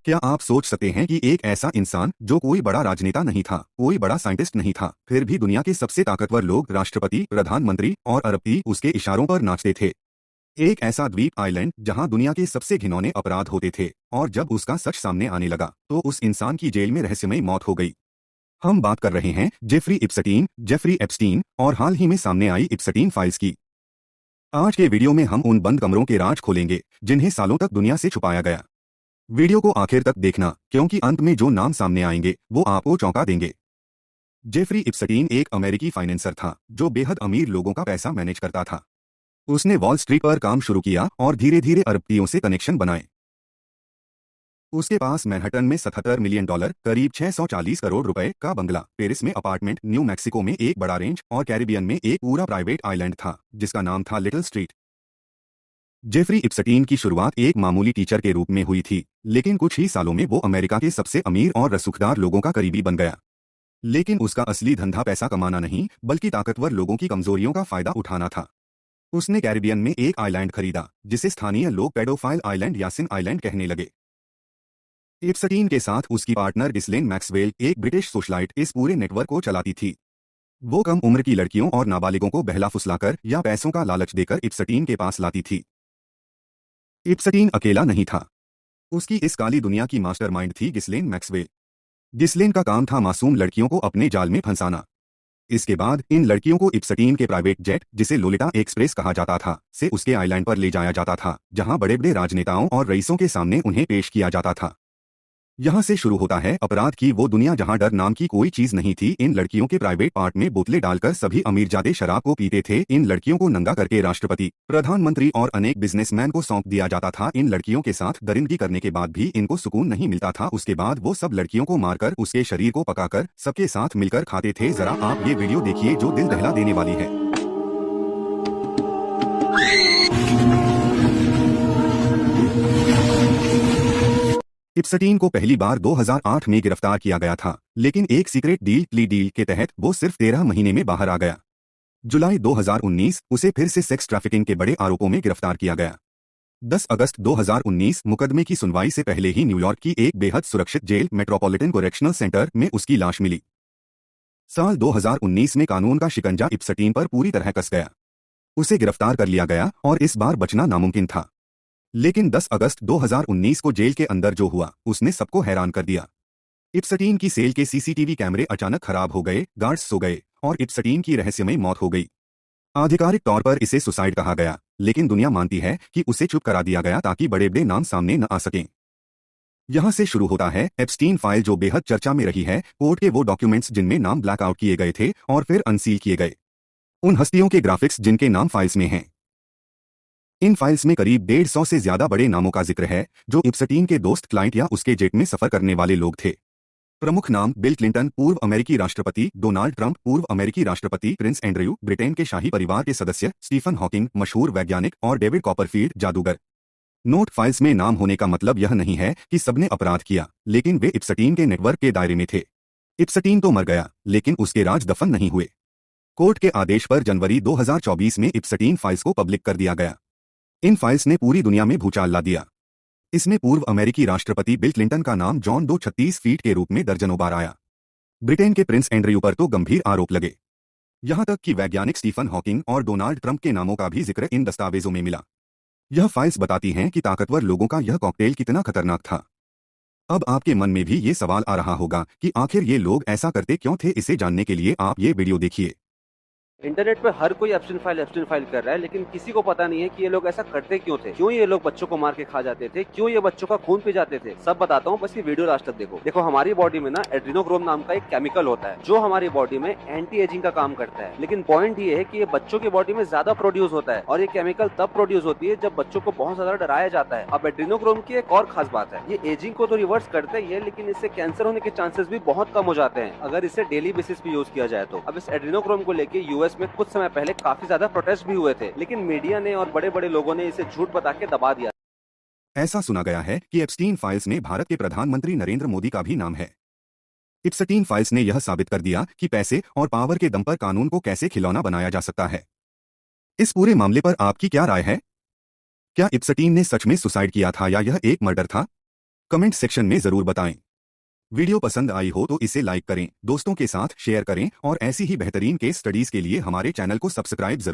क्या आप सोच सकते हैं कि एक ऐसा इंसान जो कोई बड़ा राजनेता नहीं था, कोई बड़ा साइंटिस्ट नहीं था, फिर भी दुनिया के सबसे ताकतवर लोग, राष्ट्रपति, प्रधानमंत्री और अरबपति उसके इशारों पर नाचते थे। एक ऐसा द्वीप आइलैंड जहां दुनिया के सबसे घिनौने अपराध होते थे, और जब उसका सच सामने आने लगा तो उस इंसान की जेल में रहस्यमयी मौत हो गई। हम बात कर रहे हैं जेफरी एप्स्टीन और हाल ही में सामने आई एप्स्टीन फाइल्स की। आज के वीडियो में हम उन बंद कमरों के राज खोलेंगे जिन्हें सालों तक दुनिया से छुपाया गया। वीडियो को आखिर तक देखना, क्योंकि अंत में जो नाम सामने आएंगे वो आपको चौंका देंगे। जेफरी एप्स्टीन एक अमेरिकी फाइनेंसर था जो बेहद अमीर लोगों का पैसा मैनेज करता था। उसने वॉल स्ट्रीट पर काम शुरू किया और धीरे धीरे अरबपतियों से कनेक्शन बनाए। उसके पास मैनहट्टन में $77 मिलियन, करीब 640 करोड़ रुपए का बंगला, पेरिस में अपार्टमेंट, न्यू मैक्सिको में एक बड़ा रेंज और कैरिबियन में एक पूरा प्राइवेट आइलैंड था जिसका नाम था लिटिल स्ट्रीट। जेफरी एप्स्टीन की शुरुआत एक मामूली टीचर के रूप में हुई थी, लेकिन कुछ ही सालों में वो अमेरिका के सबसे अमीर और रसूखदार लोगों का करीबी बन गया। लेकिन उसका असली धंधा पैसा कमाना नहीं, बल्कि ताकतवर लोगों की कमजोरियों का फायदा उठाना था। उसने कैरिबियन में एक आइलैंड खरीदा जिसे स्थानीय लोग पेडोफाइल आइलैंड या सिन आइलैंड कहने लगे। एप्स्टीन के साथ उसकी पार्टनर गिस्लेन मैक्सवेल, एक ब्रिटिश सोशलाइट, इस पूरे नेटवर्क को चलाती थी। वो कम उम्र की लड़कियों और नाबालिगों को बहला फुसलाकर या पैसों का लालच देकर एप्स्टीन के पास लाती थी। एप्स्टीन अकेला नहीं था। उसकी इस काली दुनिया की मास्टरमाइंड थी गिस्लेन मैक्सवेल। गिस्लेन का काम था मासूम लड़कियों को अपने जाल में फंसाना। इसके बाद इन लड़कियों को एप्स्टीन के प्राइवेट जेट, जिसे लोलिटा एक्सप्रेस कहा जाता था, से उसके आइलैंड पर ले जाया जाता था, जहां बड़े बड़े राजनेताओं और रईसों के सामने उन्हें पेश किया जाता था। यहाँ से शुरू होता है अपराध की वो दुनिया जहाँ डर नाम की कोई चीज नहीं थी। इन लड़कियों के प्राइवेट पार्ट में बोतलें डालकर सभी अमीरजादे शराब को पीते थे। इन लड़कियों को नंगा करके राष्ट्रपति, प्रधानमंत्री और अनेक बिजनेसमैन को सौंप दिया जाता था। इन लड़कियों के साथ दरिंदगी करने के बाद भी इनको सुकून नहीं मिलता था। उसके बाद वो सब लड़कियों को मारकर उसके शरीर को पकाकर सबके साथ मिलकर खाते थे। जरा आप ये वीडियो देखिए जो दिल दहला देने वाली है। एप्स्टीन को पहली बार 2008 में गिरफ्तार किया गया था, लेकिन एक सीक्रेट प्ली डील के तहत वो सिर्फ 13 महीने में बाहर आ गया। जुलाई 2019 उसे फिर से सेक्स ट्रैफिकिंग के बड़े आरोपों में गिरफ्तार किया गया। 10 अगस्त 2019 मुकदमे की सुनवाई से पहले ही न्यूयॉर्क की एक बेहद सुरक्षित जेल, मेट्रोपॉलिटन कोरेक्शनल सेंटर में उसकी लाश मिली। साल 2019 में कानून का शिकंजा एप्स्टीन पर पूरी तरह कस गया। उसे गिरफ्तार कर लिया गया और इस बार बचना नामुमकिन था। लेकिन 10 अगस्त 2019 को जेल के अंदर जो हुआ उसने सबको हैरान कर दिया। एप्स्टीन की सेल के सीसीटीवी कैमरे अचानक खराब हो गए, गार्ड्स सो गए और एप्स्टीन की रहस्यमयी मौत हो गई। आधिकारिक तौर पर इसे सुसाइड कहा गया, लेकिन दुनिया मानती है कि उसे चुप करा दिया गया ताकि बड़े बड़े नाम सामने न आ सकें। यहाँ से शुरू होता है एप्स्टीन फाइल, जो बेहद चर्चा में रही है। कोर्ट के वो डॉक्यूमेंट्स जिनमें नाम ब्लैकआउट किए गए थे और फिर अनसील किए गए। उन हस्तियों के ग्राफिक्स जिनके नाम फाइल्स में हैं। इन फाइल्स में करीब 150 से ज्यादा बड़े नामों का जिक्र है जो एप्स्टीन के दोस्त, क्लाइंट या उसके जेट में सफर करने वाले लोग थे। प्रमुख नाम: बिल क्लिंटन, पूर्व अमेरिकी राष्ट्रपति; डोनाल्ड ट्रंप, पूर्व अमेरिकी राष्ट्रपति; प्रिंस एंड्रयू, ब्रिटेन के शाही परिवार के सदस्य; स्टीफन हॉकिंग, मशहूर वैज्ञानिक; और डेविड कॉपरफील्ड, जादूगर। नोट: फाइल्स में नाम होने का मतलब यह नहीं है कि सबने अपराध किया, लेकिन वे एप्स्टीन के नेटवर्क के दायरे में थे। एप्स्टीन तो मर गया, लेकिन उसके राज दफन नहीं हुए। कोर्ट के आदेश पर जनवरी 2024 में एप्स्टीन फाइल्स को पब्लिक कर दिया गया। इन फाइल्स ने पूरी दुनिया में भूचाल ला दिया। इसमें पूर्व अमेरिकी राष्ट्रपति बिल क्लिंटन का नाम जॉन डो 36 फीट के रूप में दर्जनों बार आया। ब्रिटेन के प्रिंस एंड्रयू पर तो गंभीर आरोप लगे। यहां तक कि वैज्ञानिक स्टीफन हॉकिंग और डोनाल्ड ट्रंप के नामों का भी जिक्र इन दस्तावेजों में मिला। यह फाइल्स बताती हैं कि ताकतवर लोगों का यह कॉकटेल कितना खतरनाक था। अब आपके मन में भी ये सवाल आ रहा होगा कि आखिर ये लोग ऐसा करते क्यों थे। इसे जानने के लिए आप ये वीडियो देखिए। इंटरनेट पे हर कोई एप्स्टीन फाइल कर रहा है, लेकिन किसी को पता नहीं है कि ये लोग ऐसा करते क्यों थे, क्यों ये लोग बच्चों को मार के खा जाते थे, क्यों ये बच्चों का खून पी जाते थे। सब बताता हूँ, बस ये वीडियो लास्ट तक देखो। देखो, हमारी बॉडी में ना एड्रीनोक्रोम नाम का एक केमिकल होता है जो हमारी बॉडी में एंटी एजिंग का काम करता है। लेकिन पॉइंट ये है कि ये बच्चों की बॉडी में ज्यादा प्रोड्यूस होता है, और ये केमिकल तब प्रोड्यूस होती है जब बच्चों को बहुत ज्यादा डराया जाता है। अब एड्रीनोक्रोम की एक और खास बात है, ये एजिंग को तो रिवर्स करता ही है, लेकिन इससे कैंसर होने के चांसेस भी बहुत कम हो जाते हैं अगर इसे डेली बेसिस पे यूज किया जाए तो। अब इस एड्रीनोक्रोम को लेके यूएस में कुछ समय पहले काफी ज्यादा प्रोटेस्ट भी हुए थे, लेकिन मीडिया ने और बड़े बड़े लोगों ने इसे झूठ बता के दबा दिया। ऐसा सुना गया है कि एप्स्टीन फाइल्स में भारत के प्रधानमंत्री नरेंद्र मोदी का भी नाम है। एप्स्टीन फाइल्स ने यह साबित कर दिया कि पैसे और पावर के दम पर कानून को कैसे खिलौना बनाया जा सकता है। इस पूरे मामले पर आपकी क्या राय है? क्या इप्सटीन ने सच में सुसाइड किया था या यह एक मर्डर था? कमेंट सेक्शन में जरूर बताएं। वीडियो पसंद आई हो तो इसे लाइक करें, दोस्तों के साथ शेयर करें और ऐसी ही बेहतरीन केस स्टडीज के लिए हमारे चैनल को सब्सक्राइब जरूर